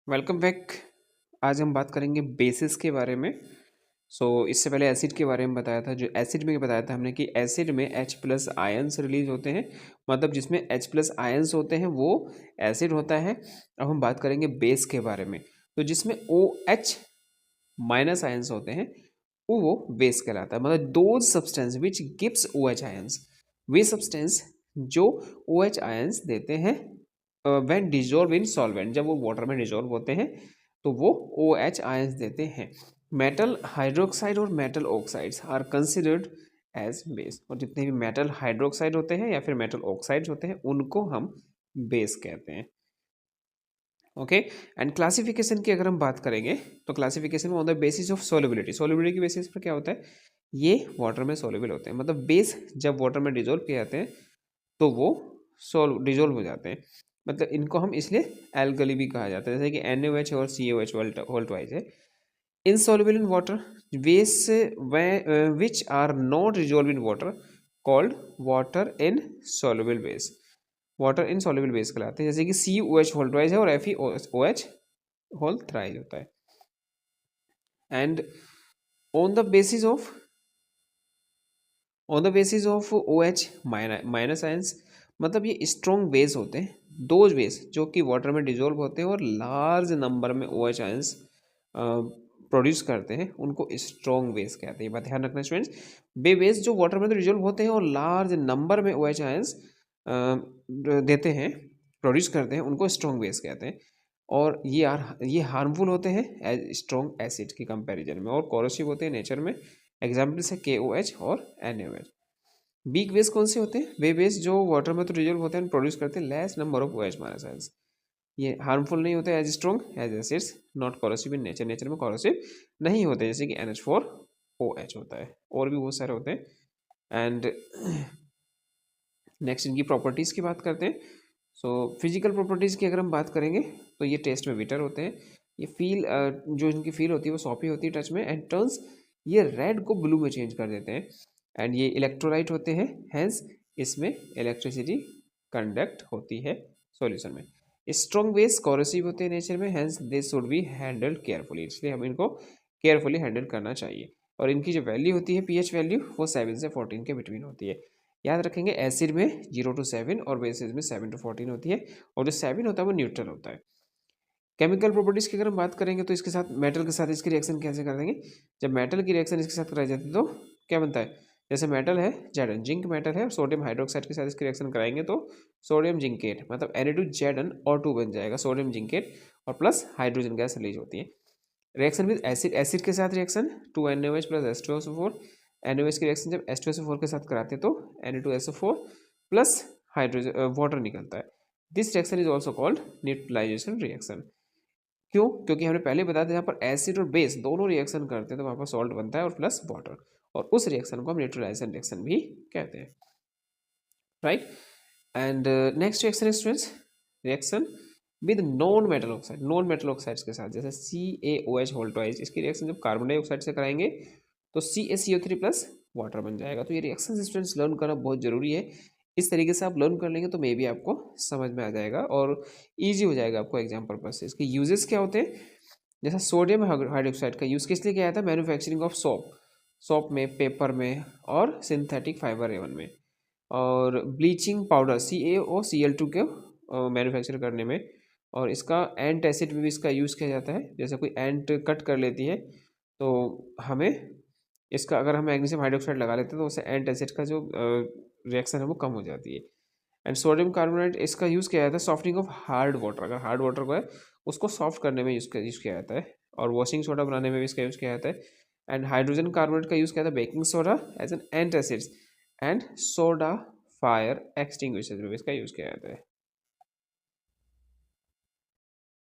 Welcome back. आज हम बात करेंगे बेसिस के बारे में। इससे पहले एसिड के बारे में बताया था। जो एसिड में बताया था हमने कि एसिड में H प्लस आयन्स रिलीज होते हैं, मतलब जिसमें H प्लस आयन्स होते हैं वो एसिड होता है। अब हम बात करेंगे बेस के बारे में। तो जिसमें OH माइनस आयन्स होते हैं वो बेस कहलाता है। मतलब दो substance which gives OH ions, way substance जो OH आयन्स देते हैं व्हेन डिजोल्व इन सॉल्वेंट, जब वो वाटर में डिजोल्व होते हैं तो वो OH आयन्स देते हैं। मेटल हाइड्रोक्साइड और metal oxides are considered as base. और जितने भी मेटल हाइड्रोक्साइड होते हैं या फिर मेटल ऑक्साइड्स होते हैं उनको हम बेस कहते हैं। ओके। एंड क्लासिफिकेशन की अगर हम बात करेंगे तो क्लासिफिकेशन में on the basis of solubility, solubility की बेसिस पर क्या होता है, ये वाटर में सोलिबल होते हैं। मतलब बेस जब वाटर में डिजोल्व किए जाते हैं तो वो डिजोल्व हो जाते हैं। मतलब इनको हम इसलिए एल्कली भी कहा जाता है, जैसे कि NaOH और CaOH होल ट्वाइस है। Insoluble in water base which are not dissolve in water called water in soluble base, water in soluble base कहलाते हैं। जैसे कि COH होल ट्वाइस है और FeOH होल थ्राइस होता है। And on the basis of OH minus ions, मतलब ये स्ट्रॉन्ग बेस होते हैं, दो बेस जो कि वाटर में डिजोल्व होते हैं और लार्ज नंबर में OH आयंस प्रोड्यूस करते हैं, उनको स्ट्रॉन्ग बेस कहते हैं। बात ध्यान रखना स्टूडेंट्स, वे बेस जो वाटर में तो डिजोल्व होते हैं और लार्ज नंबर में OH आयंस देते हैं, प्रोड्यूस करते हैं, उनको स्ट्रॉन्ग बेस कहते हैं। और ये हार्मफुल होते हैं एज स्ट्रॉन्ग एसिड के कंपैरिजन में, और कोरोसिव होते हैं नेचर में। एग्जाम्पल्स है KOH और NaOH। वीक बेस कौन से होते हैं, वे बेस जो वाटर में तो डिजोल्व होते हैं, प्रोड्यूस करते हैं less number of OH minus ions. ये हार्मफुल नहीं होते as strong as acids, not corrosive in nature, nature में कोरोसिव नहीं होते, जैसे कि NH4OH होता है, और भी बहुत सारे होते हैं। एंड नेक्स्ट इनकी प्रॉपर्टीज़ की बात करते हैं। फिजिकल प्रॉपर्टीज़ की अगर हम बात करेंगे तो ये टेस्ट में बिटर होते हैं। ये फील जो इनकी फील होती है वो सॉफ्टी होती है टच में, एंड टर्न्स ये रेड को ब्लू में चेंज कर देते हैं। एंड ये इलेक्ट्रोलाइट होते हैं, हैंस इसमें इलेक्ट्रिसिटी कंडक्ट होती है सॉल्यूशन में। स्ट्रॉन्ग बेस कोरोसिव होते हैं नेचर में, hence they should be handled carefully, इसलिए हम इनको केयरफुली हैंडल करना चाहिए। और इनकी जो वैल्यू होती है pH वैल्यू वो 7 से 14 के बिटवीन होती है। याद रखेंगे एसिड में 0 to 7 और बेसिस में 7 to 14 होती है, और जो 7 होता है वो न्यूट्रल होता है। केमिकल प्रॉपर्टीज़ की अगर हम बात करेंगे तो इसके साथ मेटल के साथ इसकी रिएक्शन कैसे कर देंगे, जब मेटल की रिएक्शन इसके साथ कराई जाती है तो क्या बनता है, जैसे मेटल है जेडन, जिंक मेटल है और सोडियम हाइड्रोक्साइड के साथ इसकी रिएक्शन कराएंगे तो सोडियम जिंकेट, मतलब Na2ZnO2 बन जाएगा, सोडियम जिंकेट, और प्लस हाइड्रोजन गैस रिलीज होती है। रिएक्शन विद एसिड, एसिड के साथ reaction 2NaOH plus H2SO4, NaOH की रिएक्शन जब H2SO4 के साथ कराते हैं तो Na2SO4 प्लस हाइड्रोजन वाटर निकलता है। This reaction is also called neutralization reaction. क्यों, क्योंकि हमने पहले बताया था, यहाँ पर एसिड और बेस दोनों रिएक्शन करते हैं तो वहाँ पर सॉल्ट बनता है और प्लस वाटर, और उस रिएक्शन को हम न्यूट्रलाइजेशन रिएक्शन भी कहते हैं, right. And next reaction students, reaction with non metal oxide, non metal oxides के साथ, जैसे CaOH होल ट्वाइस, इसकी रिएक्शन जब कार्बन डाइऑक्साइड से कराएंगे तो CaCO3 प्लस वाटर बन जाएगा। तो ये रिएक्शन स्टूडेंट्स लर्न करना बहुत जरूरी है। इस तरीके से आप लर्न कर लेंगे तो मे बी आपको समझ में आ जाएगा और ईजी हो जाएगा आपको एग्जाम पर्पज से। इसके यूजेस क्या होते हैं, जैसा सोडियम हाइड्रोक्साइड का यूज़ किस लिए किया जाता है, मैन्युफैक्चरिंग ऑफ सोप में, पेपर में, और सिंथेटिक फाइबर एवन में, और ब्लीचिंग पाउडर CaOCl2 के मैन्युफैक्चर करने में, और इसका एंट एसिड में भी इसका यूज़ किया जाता है। जैसे कोई एंट कट कर लेती है तो हमें इसका, अगर हम मैग्नीशियम हाइड्रोक्साइड लगा लेते हैं तो उससे एंट एसिड का जो रिएक्शन है वो कम हो जाती है। एंड सोडियम कार्बोनेट, इसका यूज़ किया जाता है सॉफ्टनिंग ऑफ हार्ड वाटर, अगर हार्ड वाटर को है उसको सॉफ्ट करने में यूज़ किया जाता है, और वॉशिंग सोडा बनाने में भी इसका यूज़ किया जाता है। एंड हाइड्रोजन कार्बोनेट का यूज़ किया जाता है baking soda as an antacids, and soda fire extinguisher में भी इसका यूज़ किया जाता है।